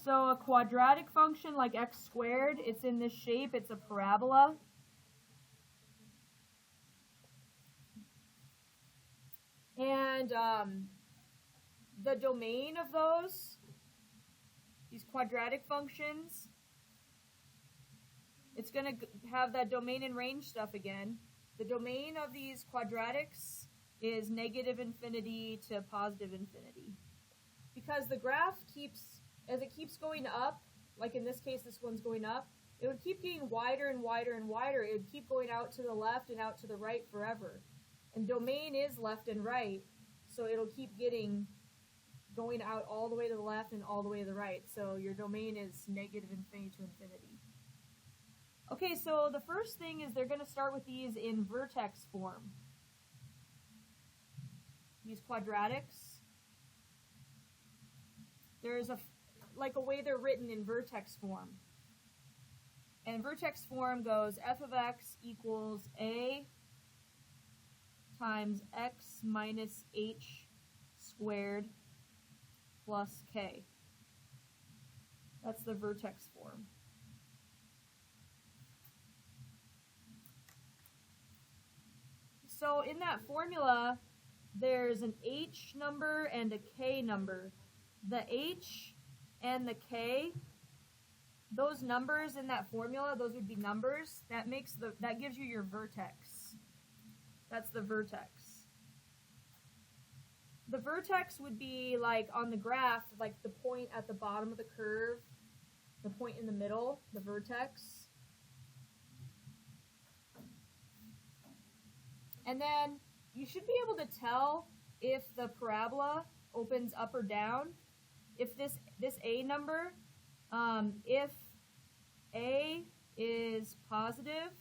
So a quadratic function like x squared, it's in this shape, it's a parabola. And the domain of these quadratic functions, it's going to have that domain and range stuff again. The domain of these quadratics is negative infinity to positive infinity. Because the graph as it keeps going up, like in this case this one's going up, it would keep getting wider and wider and wider. It would keep going out to the left and out to the right forever. And domain is left and right, so it'll keep going out all the way to the left and all the way to the right. So your domain is negative infinity to infinity. Okay, so the first thing is they're going to start with these in vertex form. These quadratics. There's a way they're written in vertex form. And vertex form goes f of x equals a times x minus h squared plus k. That's the vertex form. So in that formula, there's an h number and a k number. The h and the k, those numbers in that formula, those would be numbers. That gives you your vertex. That's the vertex. The vertex would be like on the graph, like the point at the bottom of the curve, the point in the middle, the vertex. And then you should be able to tell if the parabola opens up or down. If this a number, if a is positive,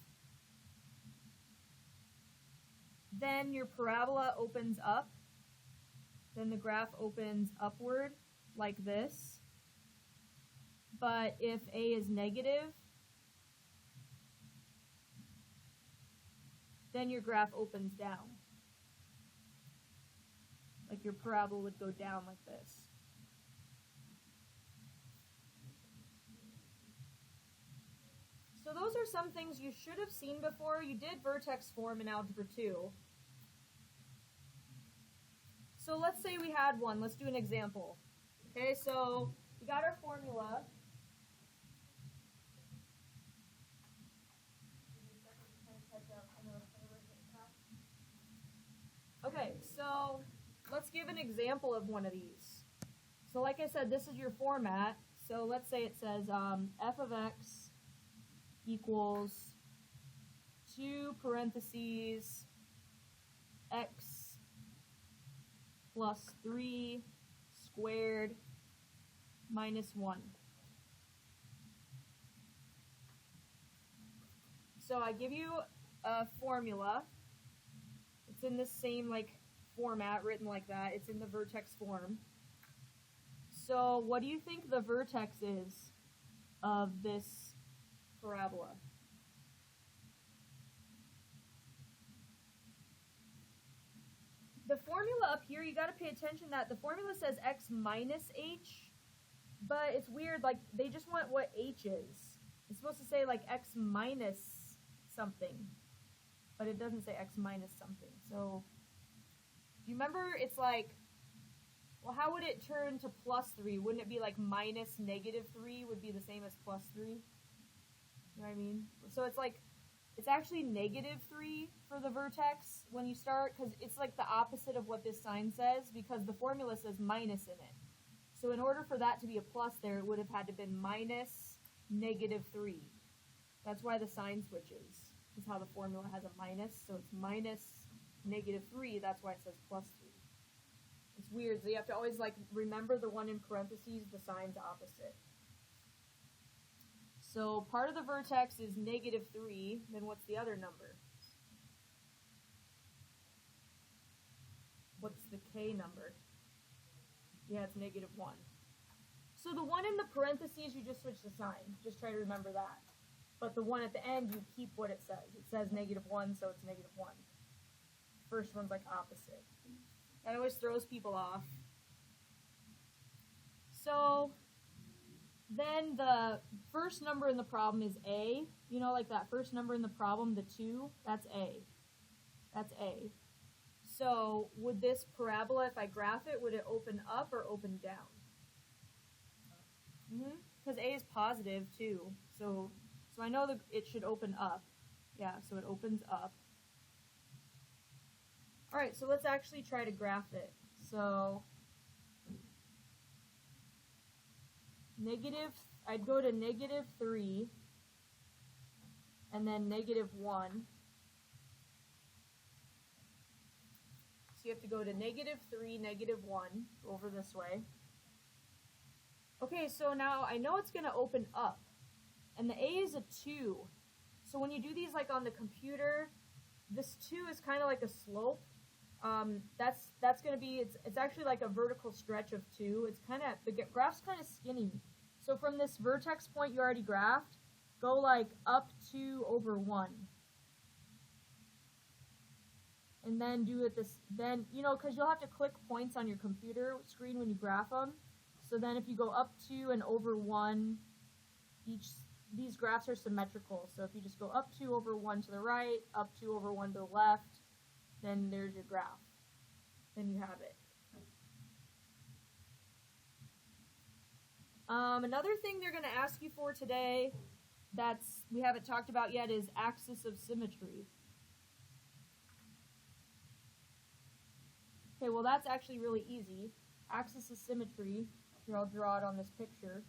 then your parabola opens up. Then the graph opens upward like this. But if a is negative, then your graph opens down. Like your parabola would go down like this. So those are some things you should have seen before. You did vertex form in Algebra 2. So let's say we had one. Let's do an example. Okay, so we got our formula. Okay, so let's give an example of one of these. So like I said, this is your format. So let's say it says f of x equals 2 parentheses x plus 3 squared minus 1. So I give you a formula. It's in the same format, written like that. It's in the vertex form. So what do you think the vertex is of this parabola? The formula up here, you got to pay attention that the formula says x minus h, but it's weird, they just want what h is. It's supposed to say x minus something, but it doesn't say x minus something. So, do you remember it's well, how would it turn to plus 3? Wouldn't it be minus negative 3 would be the same as plus 3? You know what I mean? So it's actually negative 3 for the vertex when you start, because it's the opposite of what this sign says, because the formula says minus in it. So in order for that to be a plus there, it would have had to been minus negative 3. That's why the sign switches. Is how the formula has a minus, so it's minus negative 3, that's why it says plus 3. It's weird, so you have to always remember the one in parentheses, the sign's opposite. So part of the vertex is negative 3, then what's the other number? What's the k number? Yeah, it's negative 1. So the one in the parentheses, you just switch the sign. Just try to remember that. But the one at the end, you keep what it says. It says negative 1, so it's negative 1. First one's opposite. That always throws people off. So then the first number in the problem is A. You know, like that first number in the problem, the 2, that's A. That's A. So would this parabola, if I graph it, would it open up or open down? Because A is positive too. So I know that it should open up. Yeah, so it opens up. All right, so let's actually try to graph it. So I'd go to -3 and then -1. So you have to go to -3, -1, over this way. Okay, so now I know it's going to open up, and the A is a 2. So when you do these like on the computer, this 2 is kind of like a slope. That's going to be, it's actually like a vertical stretch of 2. It's kind of, the graph's kind of skinny. So from this vertex point you already graphed, go like up 2 over 1. And then do it this, then, you know, because you'll have to click points on your computer screen when you graph them. So then if you go up 2 and over 1, these graphs are symmetrical. So if you just go up 2 over 1 to the right, up 2 over 1 to the left, then there's your graph. Then you have it. Another thing they're going to ask you for today we haven't talked about yet is axis of symmetry. Okay, well that's actually really easy. Axis of symmetry, here I'll draw it on this picture,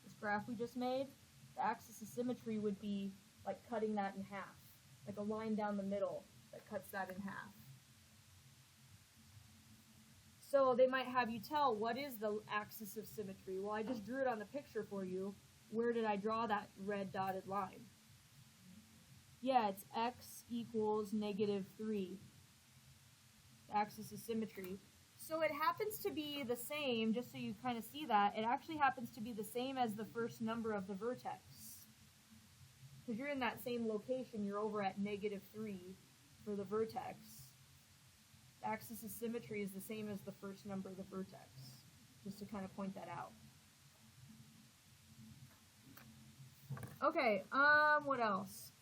this graph we just made. The axis of symmetry would be like cutting that in half, like a line down the middle that cuts that in half. So they might have you tell, what is the axis of symmetry? Well, I just drew it on the picture for you. Where did I draw that red dotted line? Yeah, it's x equals -3. The axis of symmetry. So it happens to be the same, just so you kind of see that, it actually happens to be the same as the first number of the vertex. Because you're in that same location, you're over at -3 for the vertex. The axis of symmetry is the same as the first number of the vertex, just to kind of point that out. Okay, what else?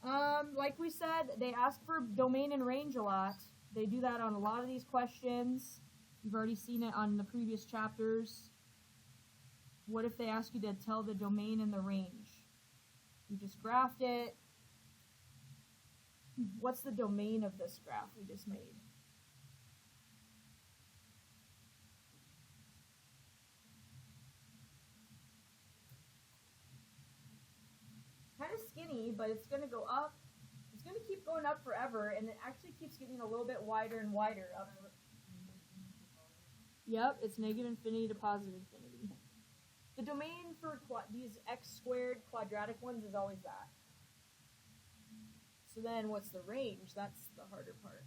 Like we said, they ask for domain and range a lot. They do that on a lot of these questions. You've already seen it on the previous chapters. What if they ask you to tell the domain and the range? You just graphed it. What's the domain of this graph we just made? Kind of skinny, but it's going to go up. It's going to keep going up forever, and it actually keeps getting a little bit wider and wider. Yep, it's -infinity to +infinity. The domain for these x² quadratic ones is always that. So then what's the range? That's the harder part.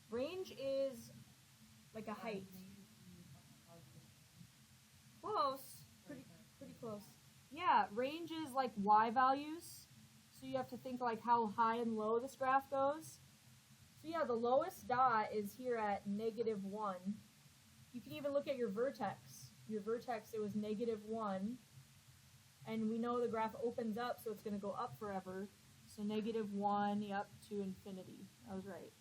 Range is like a height. Close. Pretty close. Yeah, range is like y values. So you have to think like how high and low this graph goes. So yeah, the lowest dot is here at -1. You can even look at your vertex. Your vertex, it was -1. And we know the graph opens up, so it's going to go up forever. So -1, yep, to infinity. I was right.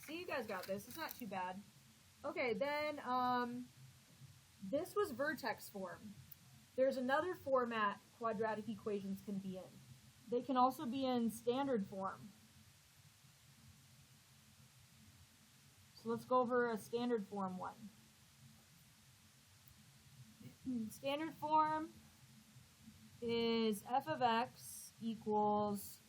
See, you guys got this. It's not too bad. Okay, then this was vertex form. There's another format quadratic equations can be in. They can also be in standard form. So let's go over a standard form one. Standard form is f of x equals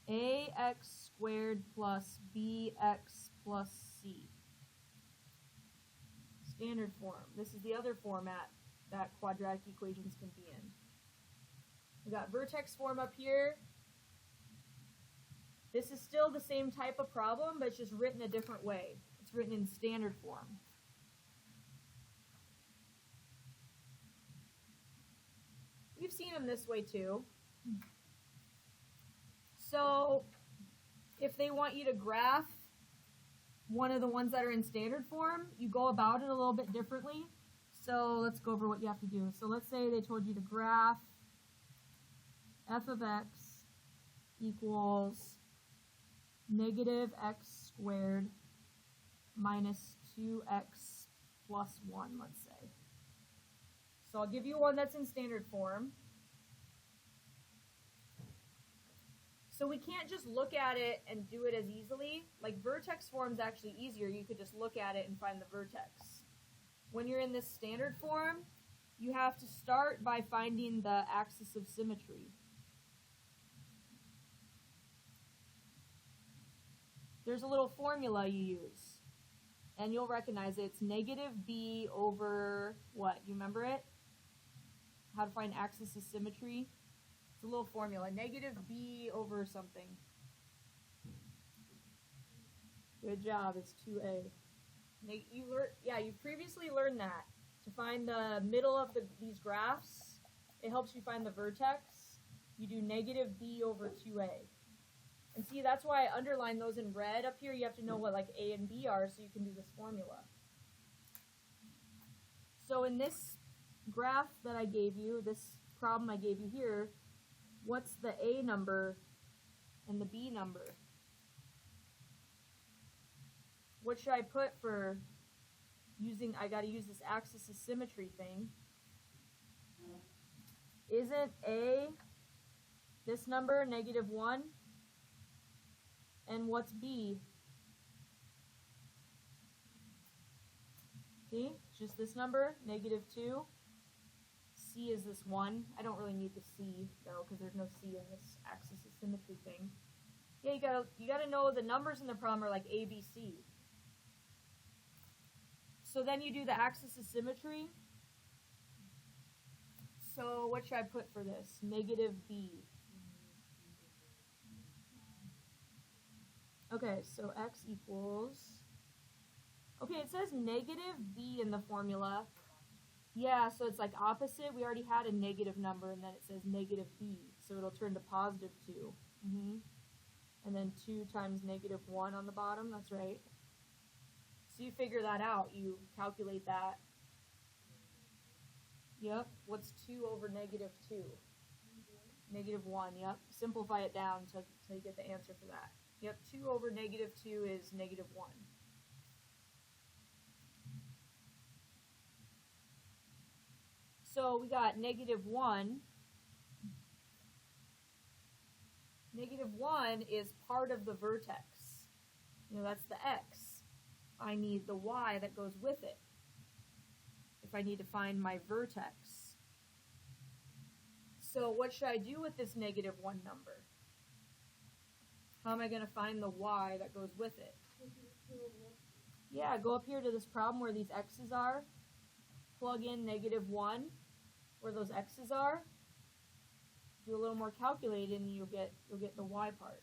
ax² plus bx plus c. Standard form. This is the other format that quadratic equations can be in. We got vertex form up here. This is still the same type of problem, but it's just written a different way. It's written in standard form. We've seen them this way too. So they want you to graph one of the ones that are in standard form, you go about it a little bit differently. So let's go over what you have to do. So let's say they told you to graph f of x equals negative x squared minus 2x plus 1, let's say. So I'll give you one that's in standard form. So we can't just look at it and do it as easily. Like vertex form's actually easier. You could just look at it and find the vertex. When you're in this standard form, you have to start by finding the axis of symmetry. There's a little formula you use, and you'll recognize it. It's negative b over what? You remember it? How to find axis of symmetry? It's a little formula. Negative b over something. Good job. It's 2a. You previously learned that. To find the middle of these graphs, it helps you find the vertex. You do negative b over 2a. And see, that's why I underline those in red up here. You have to know what like a and b are so you can do this formula. So in this graph that I gave you, this problem I gave you here, what's the a number and the b number? What should I put for using, I gotta use this axis of symmetry thing. Isn't a this number, negative 1? And what's b? See, it's just this number, negative 2. C is this 1. I don't really need the c though, because there's no c in this axis of symmetry thing. Yeah, you gotta know the numbers in the problem are like a, b, c. So then you do the axis of symmetry. So what should I put for this? Negative b. Okay, so x equals, okay, it says negative b in the formula. Yeah, so it's like opposite. We already had a negative number, and then it says negative b, so it'll turn to positive 2. And then 2 times negative 1 on the bottom, that's right. So you figure that out. You calculate that. Yep, what's 2 over negative 2? Negative 1, yep. Simplify it down until you get the answer for that. Yep, 2 over negative 2 is negative 1. So we got negative 1. Negative 1 is part of the vertex. You know, that's the x. I need the y that goes with it if I need to find my vertex. So what should I do with this negative 1 number? How am I going to find the y that goes with it? Yeah, go up here to this problem where these x's are. Plug in negative 1 where those x's are. Do a little more calculating and you'll get the y part.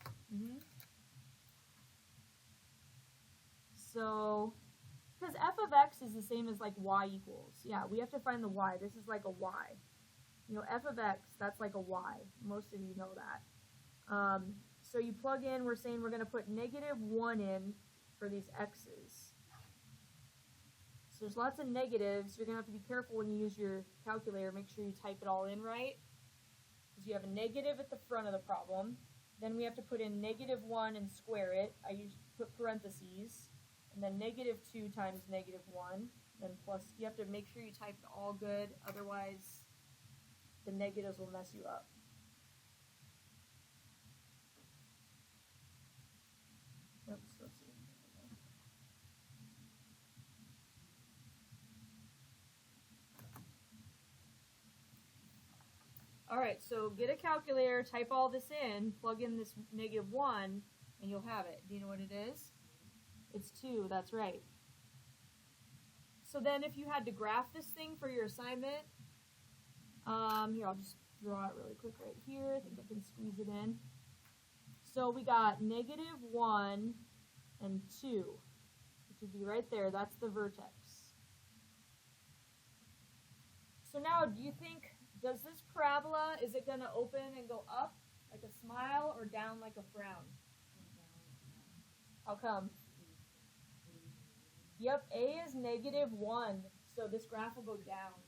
So, because f of x is the same as like y equals. Yeah, we have to find the y. This is like a y. You know, f of x, that's like a y. Most of you know that. So you plug in, we're saying we're going to put negative 1 in for these x's. So there's lots of negatives. You're going to have to be careful when you use your calculator. Make sure you type it all in right. Because you have a negative at the front of the problem. Then we have to put in negative 1 and square it. I usually put parentheses. And then negative 2 times negative 1. Then plus, you have to make sure you type it all good. Otherwise, the negatives will mess you up. Oops, let's see. Alright, so get a calculator, type all this in, plug in this negative 1, and you'll have it. Do you know what it is? It's 2, that's right. So then if you had to graph this thing for your assignment, here, I'll just draw it really quick right here. I think I can squeeze it in. So we got negative 1 and 2, which would be right there. That's the vertex. So now, do you think, does this parabola, is it going to open and go up like a smile or down like a frown? How come? Yep, A is -1, so this graph will go down.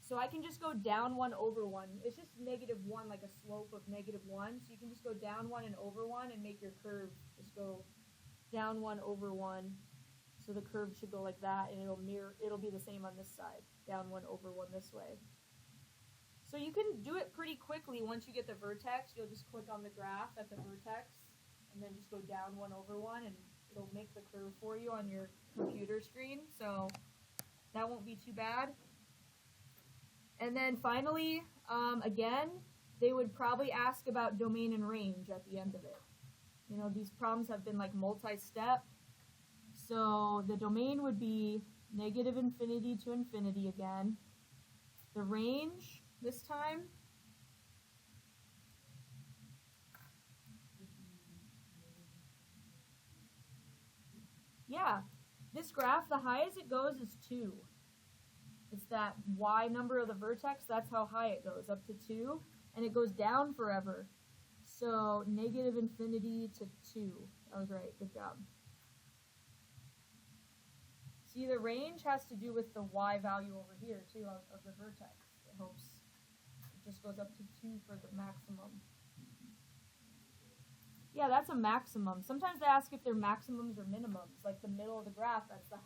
So I can just go down 1 over 1. It's just -1, like a slope of -1. So you can just go down 1 and over 1 and make your curve just go down 1 over 1. So the curve should go like that, and it'll be the same on this side, down 1 over 1 this way. So you can do it pretty quickly once you get the vertex. You'll just click on the graph at the vertex, and then just go down 1 over 1, and it'll make the curve for you on your computer screen. So that won't be too bad. And then finally, again, they would probably ask about domain and range at the end of it. You know, these problems have been like multi-step. So the domain would be -infinity to infinity again. The range this time, yeah, this graph, the highest it goes is 2. It's that y number of the vertex, that's how high it goes, up to 2, and it goes down forever. So -infinity to 2. That was right, good job. See, the range has to do with the y value over here, too, of the vertex. It helps. It just goes up to 2 for the maximum. Yeah, that's a maximum. Sometimes they ask if they're maximums or minimums. Like the middle of the graph, that's the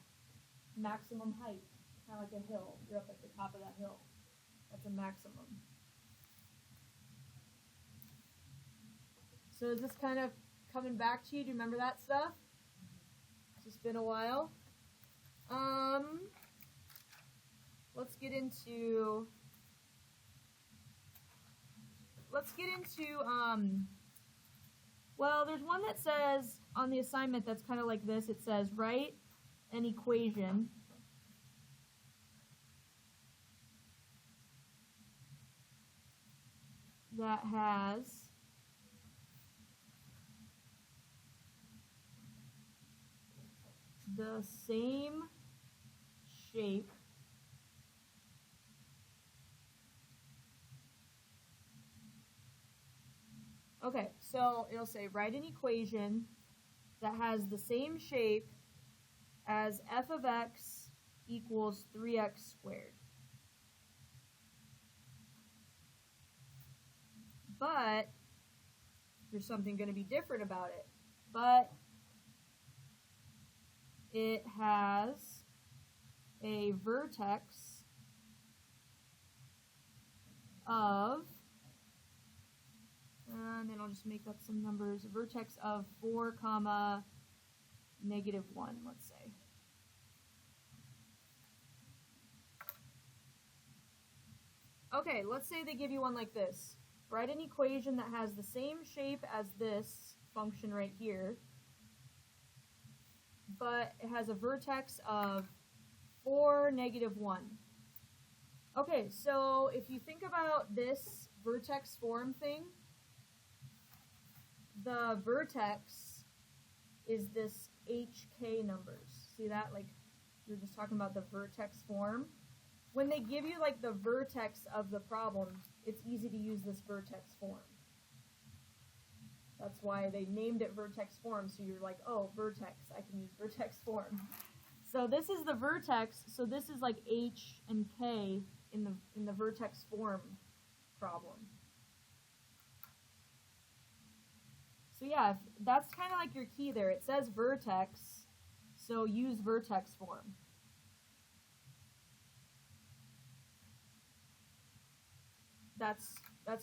maximum height. Kind of like a hill. You're up at the top of that hill. That's a maximum. So is this kind of coming back to you? Do you remember that stuff? It's just been a while. Let's get into well, there's one that says on the assignment that's kind of like this. It says write an equation that has the same shape Okay, so it'll say write an equation that has the same shape as f of x equals 3x squared. But there's something going to be different about it. But it has a vertex of, and then I'll just make up some numbers, a vertex of 4, -1, let's say. Okay, let's say they give you one like this. Write an equation that has the same shape as this function right here, but it has a vertex of 4, -1. Okay, so if you think about this vertex form thing, the vertex is this HK numbers. See that? Like, we were just talking about the vertex form. When they give you like the vertex of the problem, it's easy to use this vertex form. That's why they named it vertex form, so you're like, oh, vertex, I can use vertex form. So this is the vertex, so this is like H and K in the vertex form problem. So yeah, that's kind of like your key there. It says vertex, so use vertex form. That's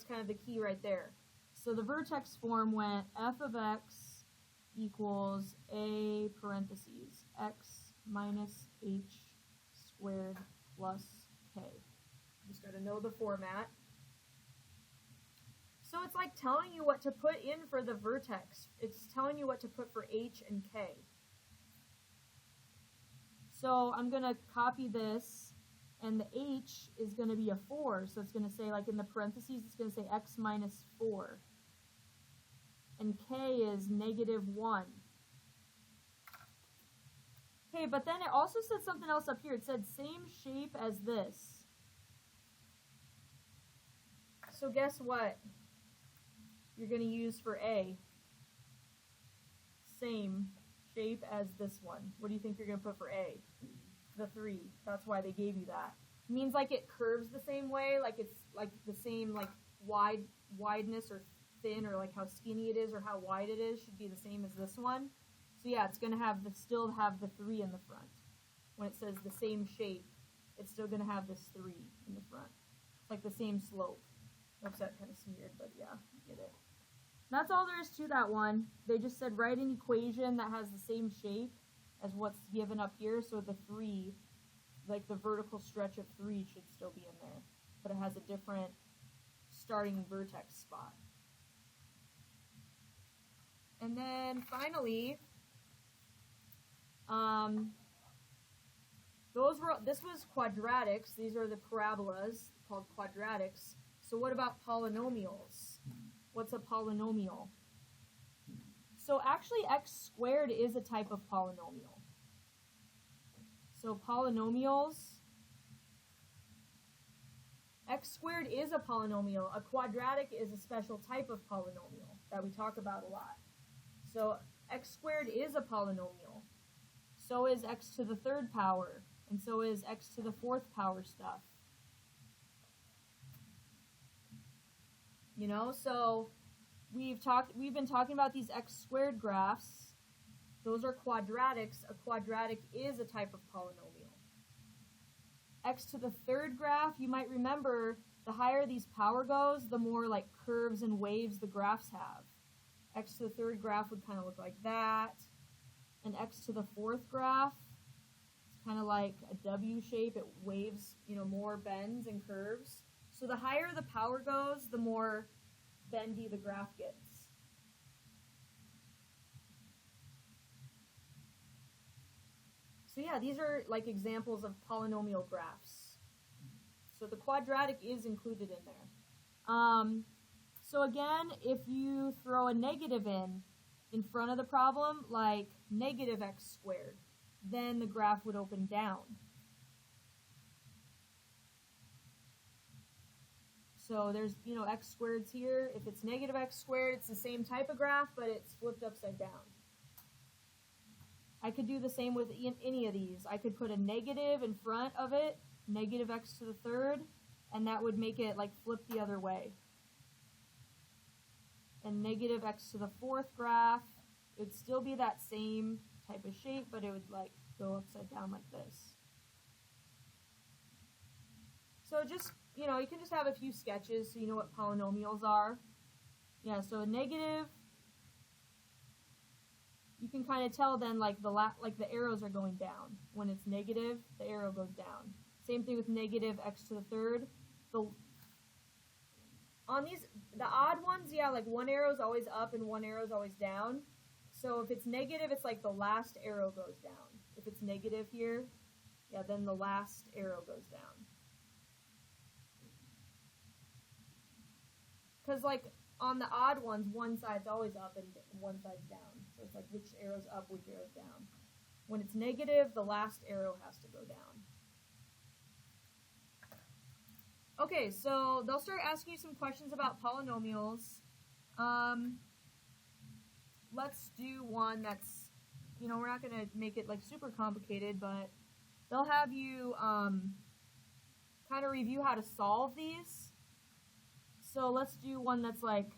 kind of the key right there. So the vertex form went f of x equals a parentheses x minus h squared plus k. Just got to know the format. So it's like telling you what to put in for the vertex. It's telling you what to put for h and k. So I'm going to copy this, and the h is going to be a 4. So it's going to say, like in the parentheses, it's going to say x minus 4. And k is -1. Okay, but then it also said something else up here. It said same shape as this. So guess what you're going to use for a? same shape as this one. What do you think you're going to put for A? The 3. That's why they gave you that. It means like it curves the same way, like it's like the same like wideness or thin, or like how skinny it is or how wide it is should be the same as this one. So yeah, it's going to have still have the 3 in the front. When it says the same shape, it's still going to have this 3 in the front. It's like the same slope. Oops, that kind of smeared, but yeah, you get it. That's all there is to that one. They just said write an equation that has the same shape as what's given up here, so the 3, like the vertical stretch of 3 should still be in there, but it has a different starting vertex spot. And then finally, this was quadratics. These are the parabolas called quadratics. So what about polynomials? What's a polynomial? So actually x squared is a type of polynomial. So polynomials, x squared is a polynomial. A quadratic is a special type of polynomial that we talk about a lot. So x squared is a polynomial. So is x to the 3rd power, and so is x to the 4th power stuff. You know, so we've been talking about these x squared graphs. Those are quadratics. A quadratic is a type of polynomial. X to the 3rd graph, you might remember, the higher these power goes, the more like curves and waves the graphs have. X to the 3rd graph would kind of look like that. And x to the 4th graph, it's kind of like a W shape. It waves, you know, more bends and curves. So the higher the power goes, the more bendy the graph gets. So yeah, these are like examples of polynomial graphs. So the quadratic is included in there. So again, if you throw a negative in front of the problem, like negative x squared, then the graph would open down. So there's, you know, x squareds here. If it's negative x squared, it's the same type of graph, but it's flipped upside down. I could do the same with any of these. I could put a negative in front of it, negative x to the 3rd, and that would make it like flip the other way. And negative x to the 4th graph, it would still be that same type of shape, but it would like go upside down like this. So just, you know, you can just have a few sketches so you know what polynomials are. Yeah, so a negative, you can kind of tell then like the arrows are going down. When it's negative, the arrow goes down. Same thing with negative x to the 3rd. On these, the odd ones, yeah, like one arrow is always up and one arrow is always down. So if it's negative, it's like the last arrow goes down. If it's negative here, yeah, then the last arrow goes down. Because like on the odd ones, one side's always up and one side's down. So it's like which arrow's up, which arrow's down. When it's negative, the last arrow has to go down. Okay, so they'll start asking you some questions about polynomials. Let's do one that's, you know, we're not going to make it like super complicated, but they'll have you kind of review how to solve these. So let's do one that's like,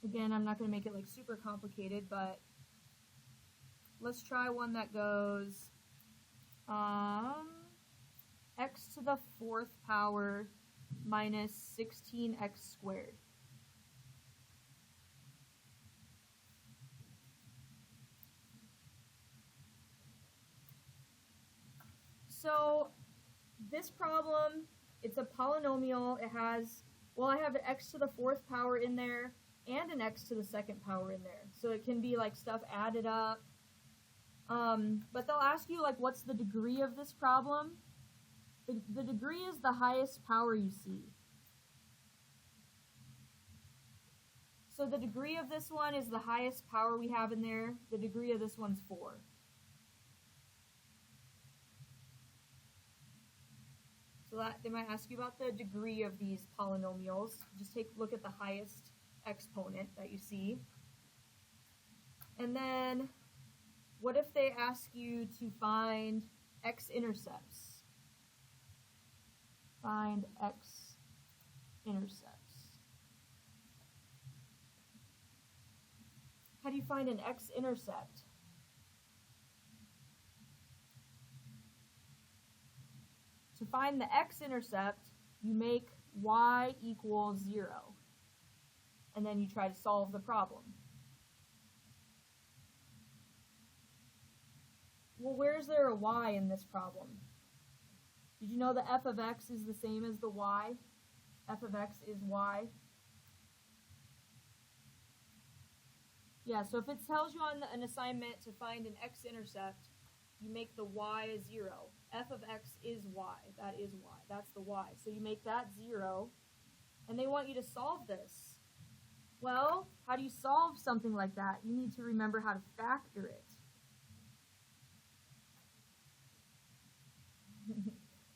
again, I'm not going to make it like super complicated, but let's try one that goes x to the 4th power minus 16x squared. So this problem, it's a polynomial. It has, well, I have an x to the 4th power in there and an x to the 2nd power in there. So it can be like stuff added up. But they'll ask you like, what's the degree of this problem? The degree is the highest power you see. So the degree of this one is the highest power we have in there. The degree of this one's 4. So that they might ask you about the degree of these polynomials. Just take a look at the highest exponent that you see. And then what if they ask you to find x-intercepts? Find x-intercepts. How do you find an x-intercept? To find the x-intercept, you make y equals 0. And then you try to solve the problem. Well, where's there a y in this problem? Did you know the f of x is the same as the y? F of x is y. Yeah, so if it tells you on an assignment to find an x-intercept, you make the y a 0. F of x is y. That is y. That's the y. So you make that 0, and they want you to solve this. Well, how do you solve something like that? You need to remember how to factor it.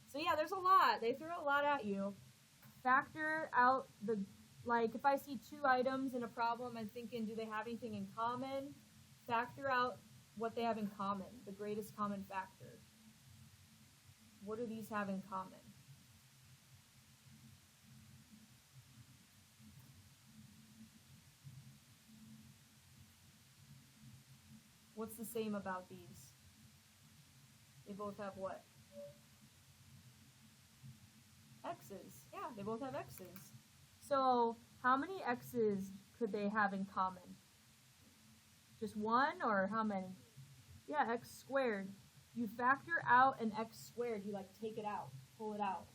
So yeah, there's a lot. They threw a lot at you. Factor out the, like if I see two items in a problem, I'm thinking, do they have anything in common? Factor out what they have in common, the greatest common factor. What do these have in common? What's the same about these? They both have what? X's. Yeah, they both have X's. So how many X's could they have in common? Just one, or how many? Yeah, x squared. You factor out an x squared. You like take it out, pull it out.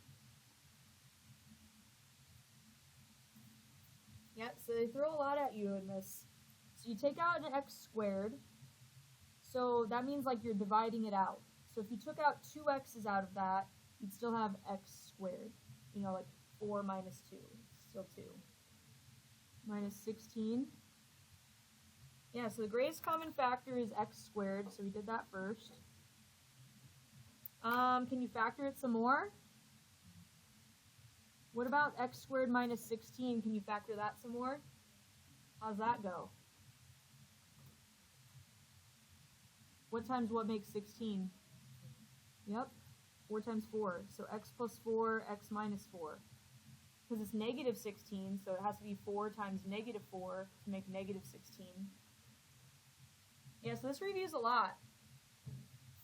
Yeah, so they throw a lot at you in this. So you take out an x squared. So that means like you're dividing it out. So if you took out two x's out of that, you'd still have x squared. You know, like 4 minus 2, still 2. Minus 16. Yeah, so the greatest common factor is x squared, so we did that first. Can you factor it some more? What about x squared minus 16? Can you factor that some more? How's that go? What times what makes 16? Yep, 4 times 4. So x plus 4, x minus 4. Because it's negative 16, so it has to be 4 times negative 4 to make negative 16. Yeah, so this reviews a lot.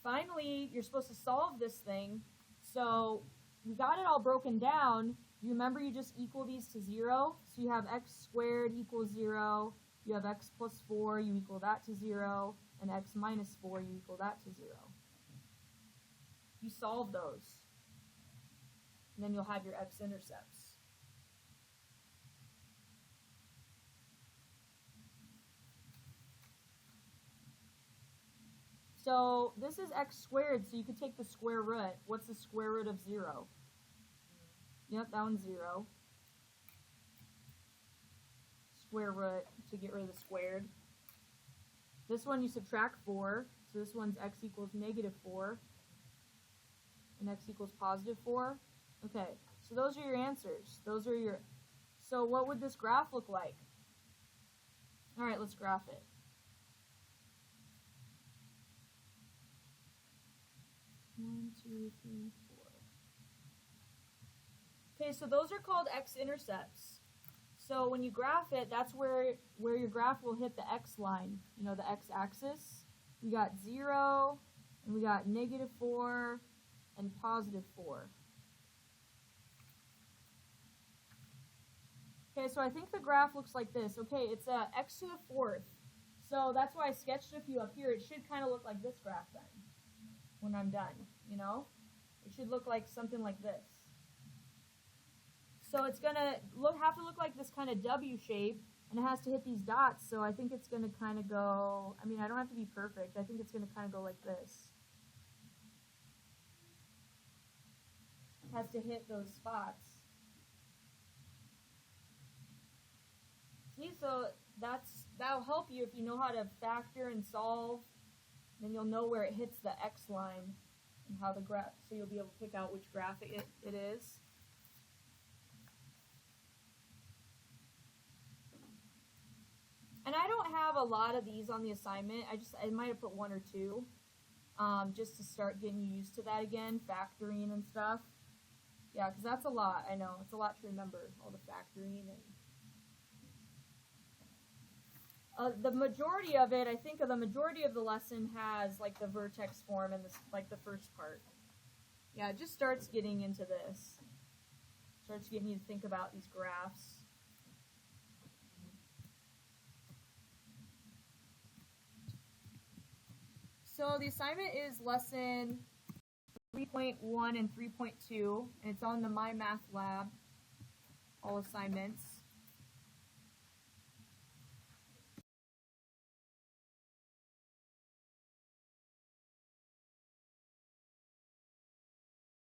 Finally, you're supposed to solve this thing. So we got it all broken down. You remember you just equal these to 0? So you have x squared equals 0. You have x plus 4, you equal that to 0. And x minus 4, you equal that to 0. You solve those. And then you'll have your x-intercepts. So this is x squared, so you could take the square root. What's the square root of 0? Yep, that one's 0. Square root to get rid of the squared. This one you subtract 4, so this one's x equals negative 4. And x equals positive 4. Okay, so those are your answers. Those are your... So what would this graph look like? All right, let's graph it. One, two, three, 4. Okay, so those are called x-intercepts. So when you graph it, that's where your graph will hit the x line, you know, the x-axis. We got 0, and we got negative 4, and positive 4. Okay, so I think the graph looks like this. Okay, it's x to the 4th. So that's why I sketched a few up here. It should kind of look like this graph then, when I'm done, you know? It should look like something like this. So it's going to have to look like this kind of W shape, and it has to hit these dots, so I think it's going to kind of go, I mean, I don't have to be perfect. I think it's going to kind of go like this. It has to hit those spots. See, so that'll help you if you know how to factor and solve. Then you'll know where it hits the x line and how the graph, so you'll be able to pick out which graph it is. And I don't have a lot of these on the assignment. I might have put 1 or 2, just to start getting you used to that again, factoring and stuff. Yeah, because that's a lot. I know it's a lot to remember, all the factoring and. The majority of it, I think the majority of the lesson has like the vertex form and this, like the first part. Yeah, it just starts getting into this. Starts getting you to think about these graphs. So the assignment is lesson 3.1 and 3.2, and it's on the My Math Lab, all assignments.